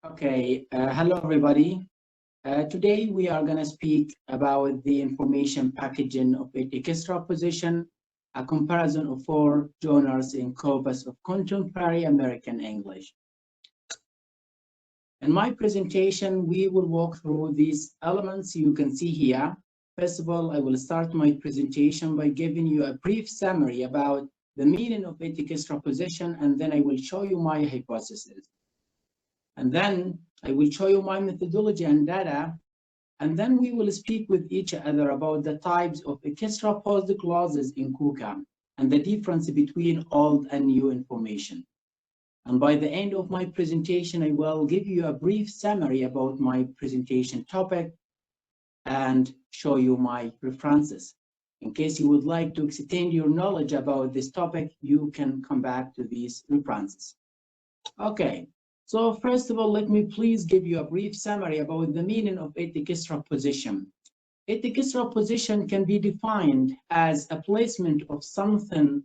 Okay, hello everybody. Today we are going to speak about the information packaging of a juxtaposition, a comparison of four genres in corpus of contemporary American English. In my presentation, we will walk through these elements you can see here. First of all, I will start my presentation by giving you a brief summary about the meaning of a juxtaposition, and then I will show you my hypothesis. And then I will show you my methodology and data, and then we will speak with each other about the types of juxtaposed clauses in KUKA and the difference between old and new information. And by the end of my presentation, I will give you a brief summary about my presentation topic and show you my references. In case you would like to extend your knowledge about this topic, you can come back to these references. Okay. So first of all, let me please give you a brief summary about the meaning of a juxtaposition. A juxtaposition can be defined as a placement of something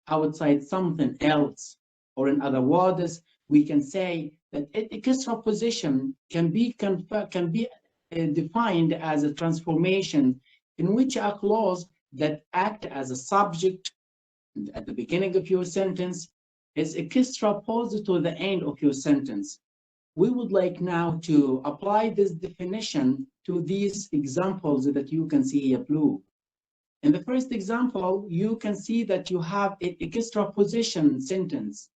outside something else, or in other words, we can say that a juxtaposition can be defined as a transformation in which a clause that acts as a subject at the beginning of your sentence is juxtaposed to the end of your sentence. We would like now to apply this definition to these examples that you can see here blue. In the first example, you can see that you have a juxtaposition sentence.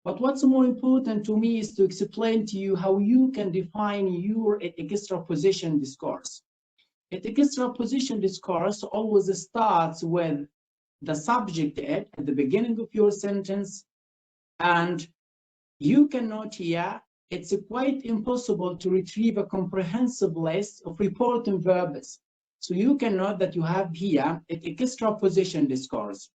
But what's more important to me is to explain to you how you can define your juxtaposition discourse. A juxtaposition discourse always starts with the subject at the beginning of your sentence. And you can note here, it's quite impossible to retrieve a comprehensive list of reporting verbs. So you can note that you have here a juxtaposition discourse.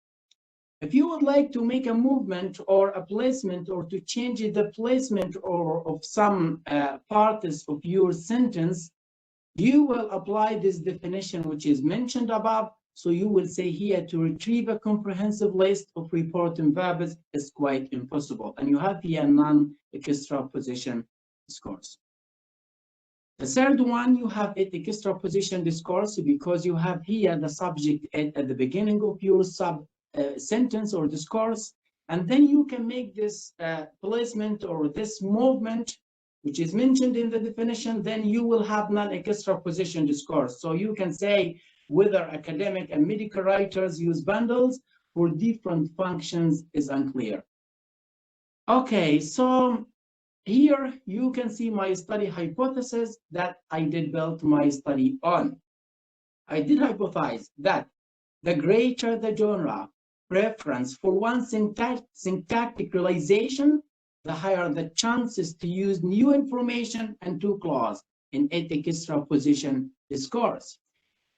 If you would like to make a movement or a placement or to change the placement or of some parts of your sentence, you will apply this definition which is mentioned above. So you will say here to retrieve a comprehensive list of reporting verbs is quite impossible. And you have here non-juxtaposition discourse. The third one, you have a juxtaposition discourse because you have here the subject at the beginning of your sentence or discourse. And then you can make this placement or this movement, which is mentioned in the definition, then you will have non-juxtaposition discourse. So you can say, whether academic and medical writers use bundles for different functions is unclear. Okay, so here you can see my study hypothesis that I did build my study on. I did hypothesize that the greater the genre preference for one syntactic realization, the higher the chances to use new information and to clause in a juxtaposition discourse.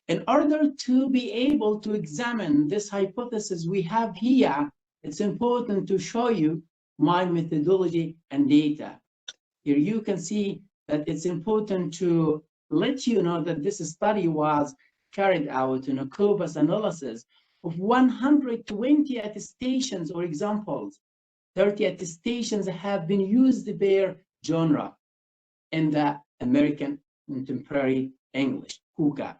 In order to be able to examine this hypothesis we have here, it's important to show you my methodology and data. Here you can see that it's important to let you know that this study was carried out in a corpus analysis of 120 attestations or examples. 30 attestations have been used per genre in the American Contemporary English, KUKA.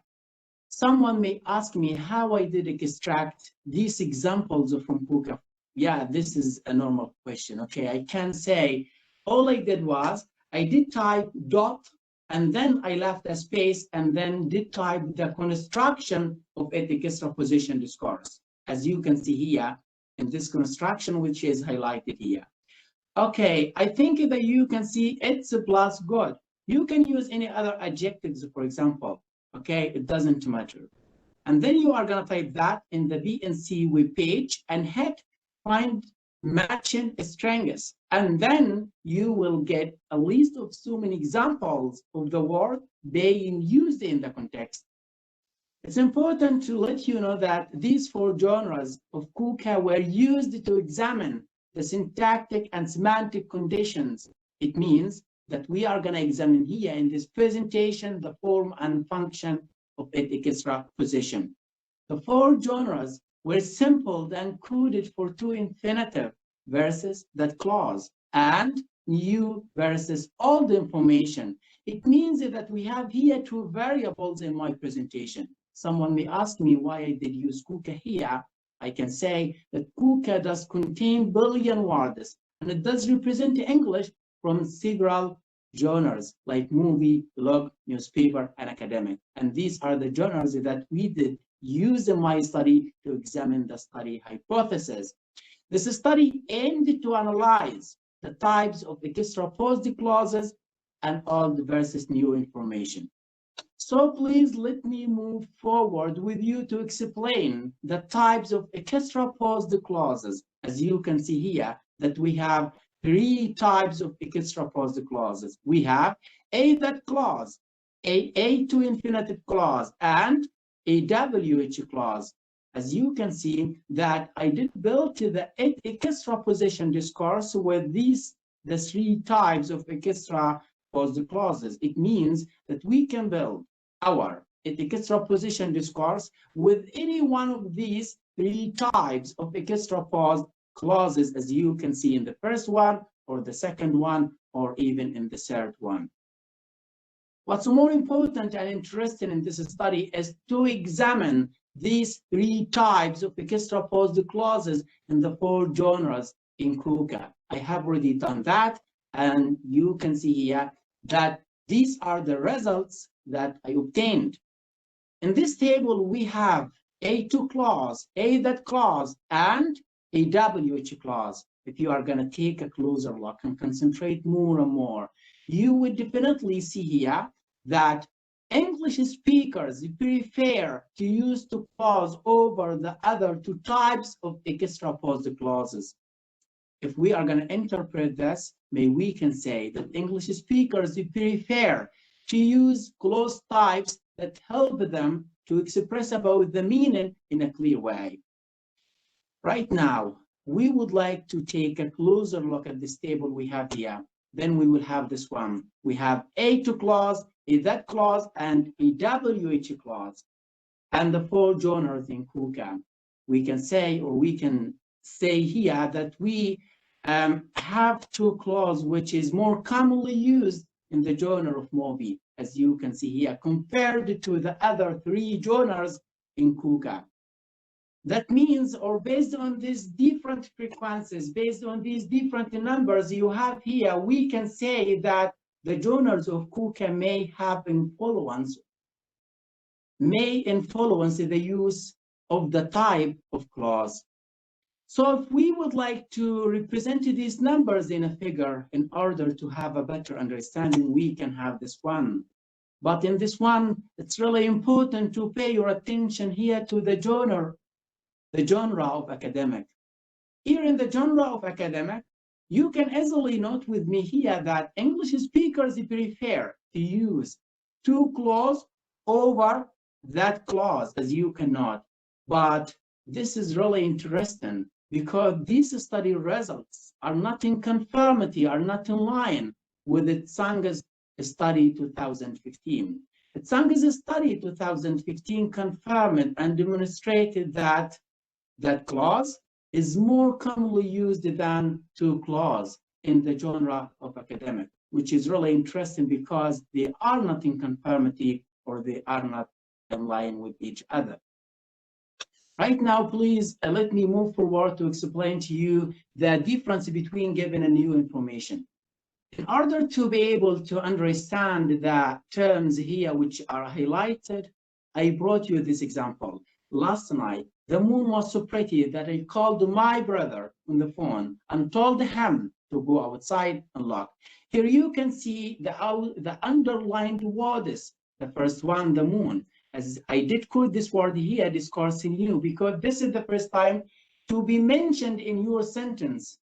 Someone may ask me how I did extract these examples from KUKA. Yeah, this is a normal question. Okay, I can say all I did was I did type dot and then I left a space and then did type the construction of a juxtaposition discourse, as you can see here in this construction, which is highlighted here. Okay, I think that you can see it's a plus good. You can use any other adjectives, for example. Okay, it doesn't matter. And then you are going to type that in the BNC web page and hit find matching strings. And then you will get a list of so many examples of the word being used in the context. It's important to let you know that these four genres of KUKA were used to examine the syntactic and semantic conditions. It means that we are going to examine here in this presentation the form and function of a juxtaposition. The four genres were sampled and coded for two infinitive versus that clause and new versus old information. It means that we have here two variables in my presentation. Someone may ask me why I did use KUKA here. I can say that KUKA does contain billion words, and it does represent English from several genres like movie, blog, newspaper, and academic. And these are the genres that we did use in my study to examine the study hypothesis. This study aimed to analyze the types of extraposed clauses and old versus new information. So please let me move forward with you to explain the types of extraposed clauses. As you can see here, that we have three types of extraposed clauses. We have a that clause, a to infinitive clause, and a WH clause. As you can see that I did build the extraposition discourse with the three types of extraposed clauses. It means that we can build our extraposition discourse with any one of these three types of extraposed clauses, as you can see in the first one, or the second one, or even in the third one. What's more important and interesting in this study is to examine these three types of extraposed clauses in the four genres in KUKA. I have already done that, and you can see here that these are the results that I obtained. In this table, we have a to clause, a that clause, and a WH clause. If you are going to take a closer look and concentrate more and more, you would definitely see here that English speakers prefer to use to clause over the other two types of extraposed clauses. If we are going to interpret this, we can say that English speakers prefer to use clause types that help them to express about the meaning in a clear way. Right now, we would like to take a closer look at this table we have here. Then we will have this one. We have a to clause, a that clause, and a WH clause. And the four genres in KUKA. We can say here that we have two clauses which is more commonly used in the genre of movie, as you can see here, compared to the other three genres in KUKA. That means, or based on these different frequencies, based on these different numbers you have here, we can say that the genres of KUKA may influence the use of the type of clause. So if we would like to represent these numbers in a figure in order to have a better understanding, we can have this one. But in this one, it's really important to pay your attention here to the genre of academic. Here in the genre of academic, you can easily note with me here that English speakers prefer to use two clauses over that clause, as you can note. But this is really interesting because these study results are not in conformity, are not in line with Tsanga's study 2015. Tsanga's study 2015 confirmed and demonstrated that clause is more commonly used than two clauses in the genre of academic, which is really interesting because they are not in conformity or they are not in line with each other. Right now, please let me move forward to explain to you the difference between given and new information. In order to be able to understand the terms here which are highlighted, I brought you this example. Last night, the moon was so pretty that I called my brother on the phone and told him to go outside and look. Here you can see the underlined words. The first one, the moon. As I did quote this word here, discoursing you, because this is the first time to be mentioned in your sentence.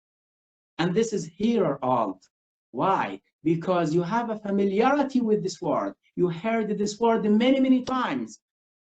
And this is here or alt. Why? Because you have a familiarity with this word. You heard this word many, many times.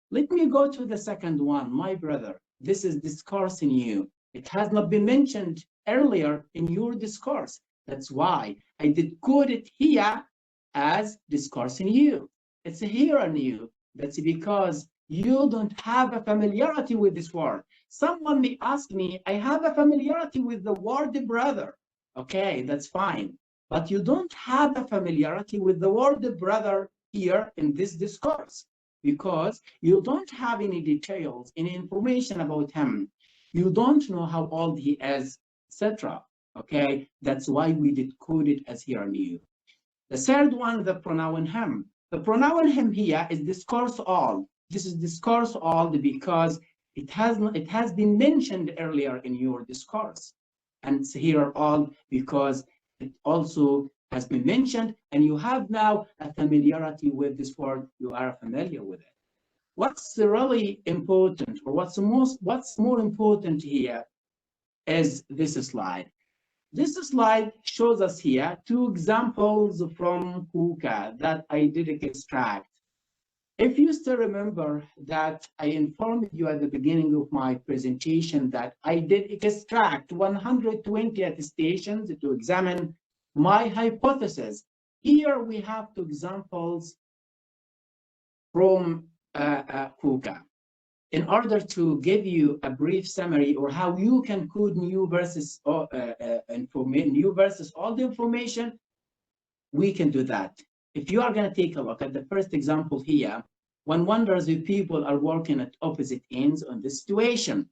Let me go to the second one, my brother. This is discoursing you. It has not been mentioned earlier in your discourse. That's why I did quote it here as discoursing you. It's here on you. That's because you don't have a familiarity with this word. Someone may ask me, I have a familiarity with the word brother. Okay, that's fine. but you don't have a familiarity with the word brother here in this discourse, because you don't have any details, any information about him. You don't know how old he is, etc. Okay, that's why we did code it as here new. The third one, the pronoun him. The pronoun him here is discourse all. This is discourse all because it has been mentioned earlier in your discourse, and it's here all because it also has been mentioned, and you have now a familiarity with this word. You are familiar with it. What's really important, or what's more important here is this slide. This slide shows us here two examples from KUKA that I did extract. If you still remember that I informed you at the beginning of my presentation that I did extract 120 attestations to examine my hypothesis. Here we have two examples from KUKA. In order to give you a brief summary or how you can code new versus all the information, we can do that. If you are going to take a look at the first example here, one wonders if people are working at opposite ends on this situation.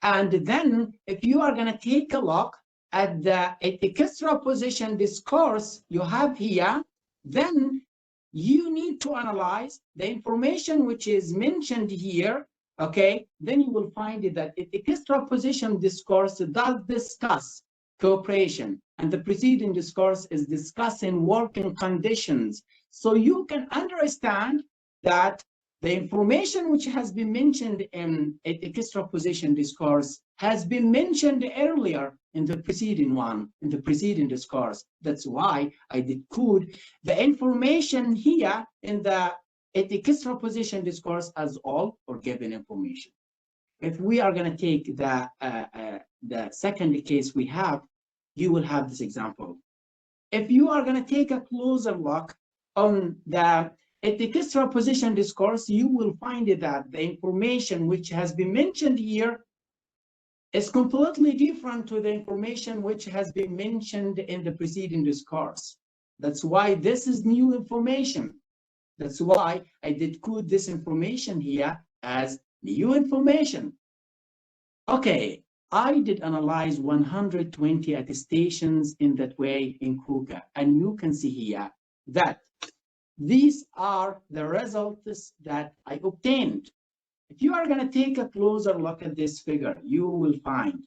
And then if you are going to take a look at the extraposition discourse you have here, then you need to analyze the information which is mentioned here. Okay, then you will find that the extraposition discourse does discuss cooperation, and the preceding discourse is discussing working conditions. So you can understand that the information which has been mentioned in the extraposition discourse has been mentioned earlier in the preceding one, in the preceding discourse. That's why I did code the information here in the extraposition discourse as all or given information. If we are going to take the second case we have, you will have this example. If you are going to take a closer look on the extraposition discourse, you will find that the information which has been mentioned here is completely different to the information which has been mentioned in the preceding discourse. That's why this is new information. That's why I did code this information here as new information. Okay, I did analyze 120 attestations in that way in KUKA, and you can see here that these are the results that I obtained. If you are going to take a closer look at this figure, you will find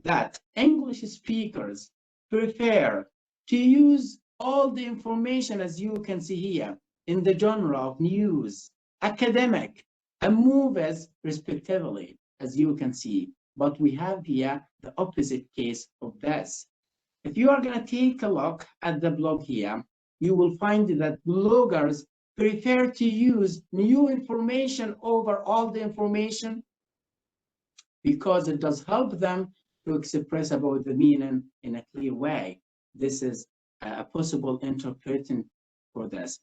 that English speakers prefer to use all the information, as you can see here, in the genre of news, academic, and movies, respectively, as you can see. But we have here the opposite case of this. If you are going to take a look at the blog here, you will find that bloggers prefer to use new information over all the information because it does help them to express about the meaning in a clear way. This is a possible interpretation for this.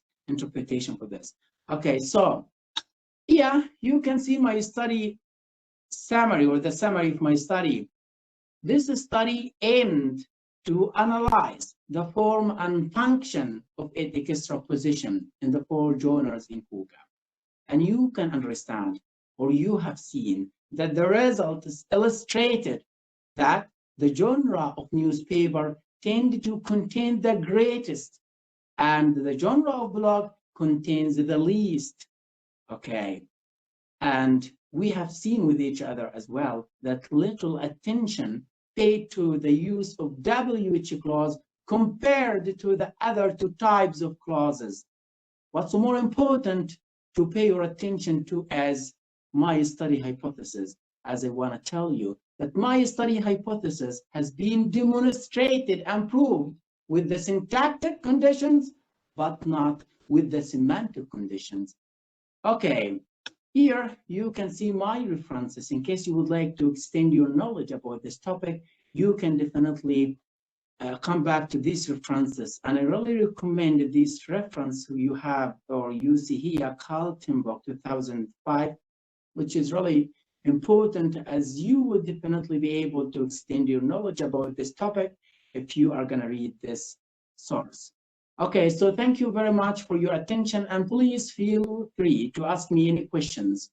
Okay, so here you can see my study summary, or the summary of my study. This study aimed to analyze the form and function of extraposition in the four genres in KUKA. And you can understand, or you have seen, that the result is illustrated that the genre of newspaper tend to contain the greatest, and the genre of blog contains the least. Okay, and we have seen with each other as well that little attention paid to the use of WH clause compared to the other two types of clauses. What's more important to pay your attention to as my study hypothesis, as I want to tell you that my study hypothesis has been demonstrated and proved with the syntactic conditions, but not with the semantic conditions. Okay, here you can see my references. In case you would like to extend your knowledge about this topic, you can definitely come back to these references. And I really recommend this reference you have, or you see here, Kaltenbach 2005, which is really important, as you would definitely be able to extend your knowledge about this topic if you are going to read this source. Okay, so thank you very much for your attention, and please feel free to ask me any questions.